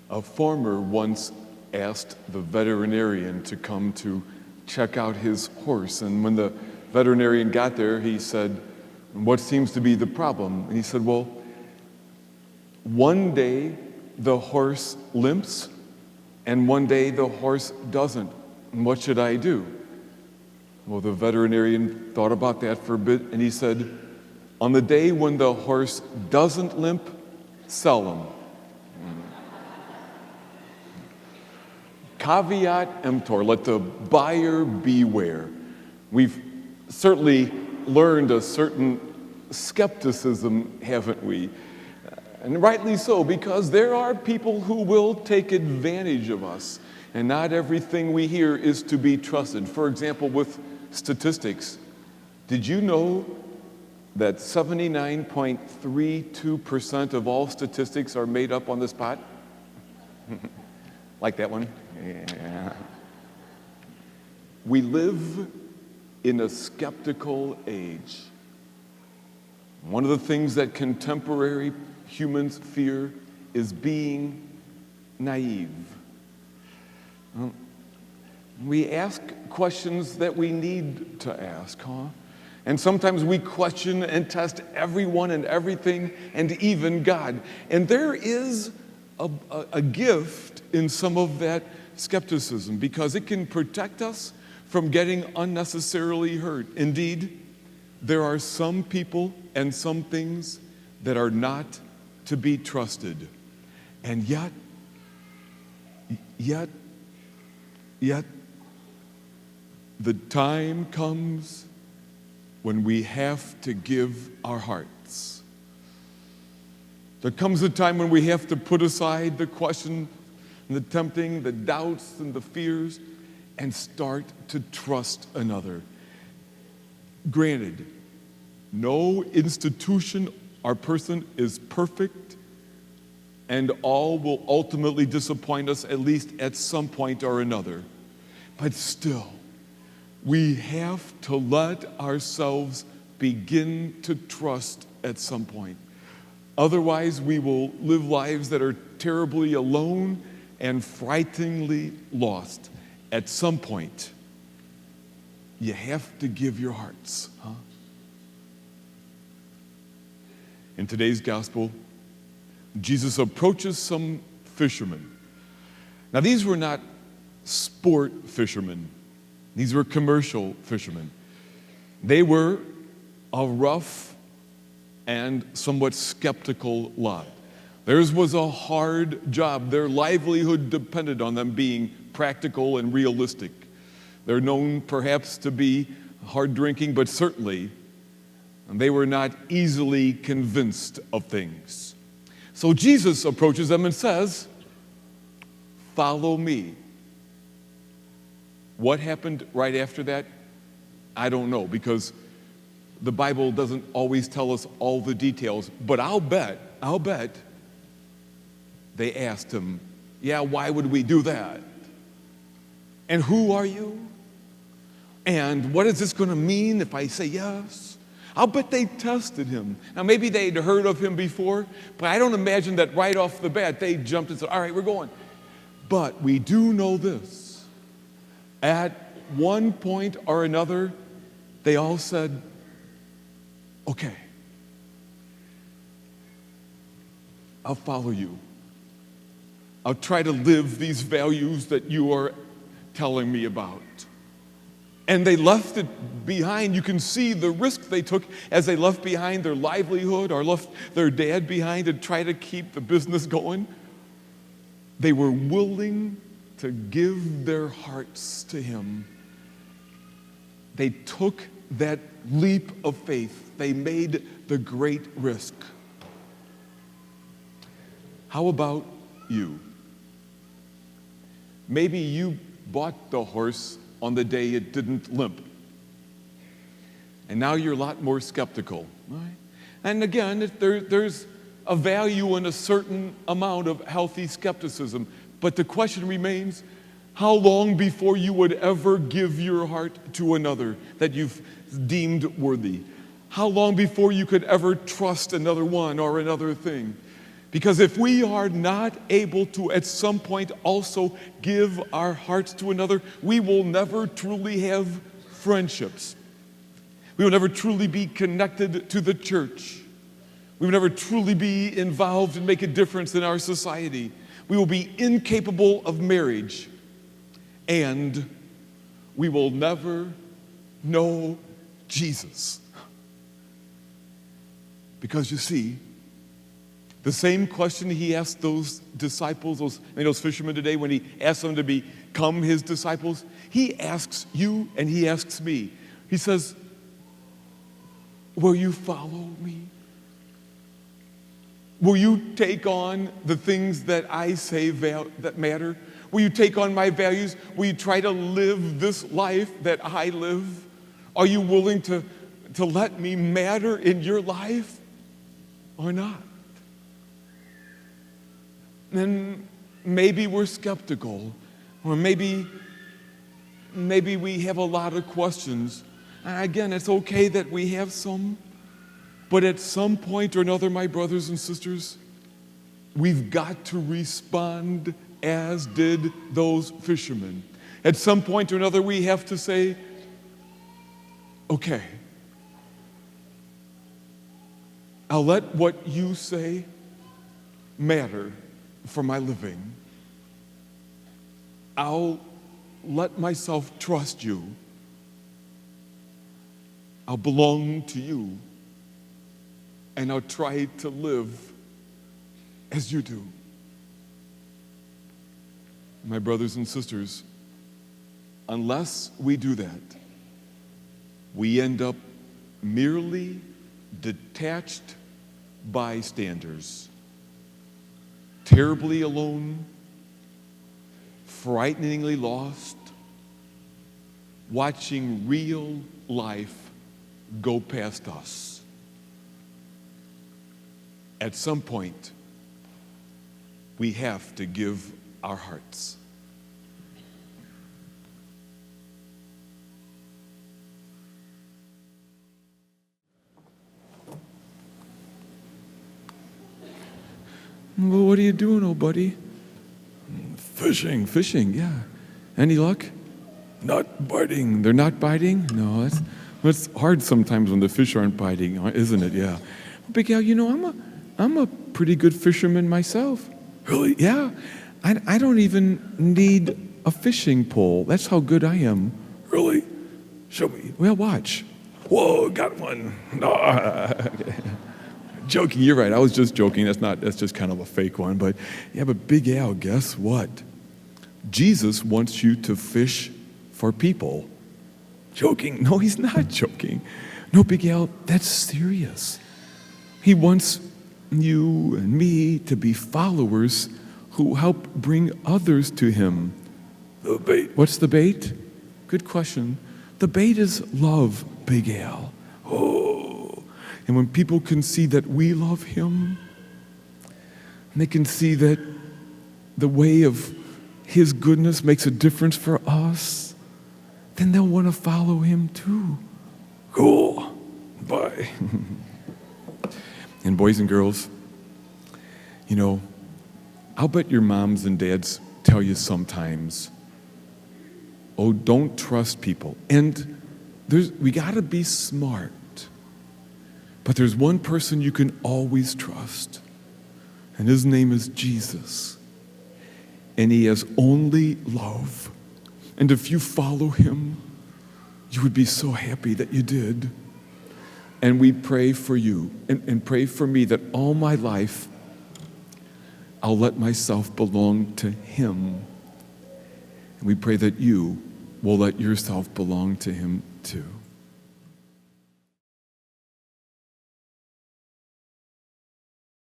A farmer once asked the veterinarian to come to check out his horse. And when the veterinarian got there, he said, "What seems to be the problem?" And he said, "Well, one day the horse limps, and one day the horse doesn't. And what should I do?" Well, the veterinarian thought about that for a bit, and he said, "On the day when the horse doesn't limp, sell him." Caveat emptor, let the buyer beware. We've certainly learned a certain skepticism, haven't we? And rightly so, because there are people who will take advantage of us, and not everything we hear is to be trusted. For example, with statistics, did you know that 79.32% of all statistics are made up on the spot? Like that one? Yeah. We live in a skeptical age. One of the things that contemporary humans fear is being naive. We ask questions that we need to ask, And sometimes we question and test everyone and everything and even God. And there is a gift in some of that skepticism because it can protect us from getting unnecessarily hurt. Indeed, there are some people and some things that are not to be trusted. And yet, the time comes when we have to give our hearts. There comes a time when we have to put aside the question, and the tempting, the doubts, and the fears, and start to trust another. Granted, no institution or person is perfect, and all will ultimately disappoint us at least at some point or another. But still, we have to let ourselves begin to trust at some point. Otherwise, we will live lives that are terribly alone and frighteningly lost. At some point, you have to give your hearts, In today's gospel, Jesus approaches some fishermen. Now, these were not sport fishermen. These were commercial fishermen. They were a rough and somewhat skeptical lot. Theirs was a hard job. Their livelihood depended on them being practical and realistic. They're known perhaps to be hard drinking, but certainly they were not easily convinced of things. So Jesus approaches them and says, "Follow me." What happened right after that? I don't know, because the Bible doesn't always tell us all the details, but I'll bet they asked him, "Yeah, why would we do that? And who are you? And what is this going to mean if I say yes?" I'll bet they tested him. Now, maybe they'd heard of him before, but I don't imagine that right off the bat they jumped and said, "All right, we're going." But we do know this. At one point or another, they all said, "Okay, I'll follow you. I'll try to live these values that you are telling me about." And they left it behind. You can see the risk they took as they left behind their livelihood or left their dad behind to try to keep the business going. They were willing to give their hearts to him. They took that leap of faith. They made the great risk. How about you? Maybe you bought the horse on the day it didn't limp. And now you're a lot more skeptical. Right? And again, there's a value in a certain amount of healthy skepticism. But the question remains, how long before you would ever give your heart to another that you've deemed worthy? How long before you could ever trust another one or another thing? Because if we are not able to at some point also give our hearts to another, we will never truly have friendships. We will never truly be connected to the church. We will never truly be involved and make a difference in our society. We will be incapable of marriage. And we will never know Jesus. Because you see, the same question he asked those disciples, those fishermen today, when he asked them to become his disciples, he asks you and he asks me. He says, will you follow me? Will you take on the things that I say that matter? Will you take on my values? Will you try to live this life that I live? Are you willing to let me matter in your life or not? And maybe we're skeptical, or maybe we have a lot of questions. And again, it's okay that we have some, but at some point or another, my brothers and sisters, we've got to respond as did those fishermen. At some point or another, we have to say, okay, I'll let what you say matter for my living. I'll let myself trust you. I'll belong to you. And I'll try to live as you do. My brothers and sisters, unless we do that, we end up merely detached bystanders, terribly alone, frighteningly lost, watching real life go past us. At some point, we have to give our hearts. Well, what are you doing, old buddy? Fishing, yeah. Any luck? Not biting. They're not biting? No, that's hard sometimes when the fish aren't biting, isn't it? Yeah. Big Al, I'm a pretty good fisherman myself. Really? Yeah. I don't even need a fishing pole. That's how good I am. Really? Show me. Well, watch. Whoa, got one. No. Joking, you're right. I was just joking. That's just kind of a fake one. But Big Al, guess what? Jesus wants you to fish for people. Joking? No, he's not joking. No, Big Al, that's serious. He wants you and me to be followers who help bring others to him. The bait. What's the bait? Good question. The bait is love, Big Al. Oh. And when people can see that we love him, and they can see that the way of his goodness makes a difference for us, then they'll want to follow him too. Cool. Bye. And boys and girls, I'll bet your moms and dads tell you sometimes, oh, don't trust people. And we got to be smart. But there's one person you can always trust, and his name is Jesus. And he has only love. And if you follow him, you would be so happy that you did. And we pray for you and pray for me that all my life I'll let myself belong to him. And we pray that you will let yourself belong to him too.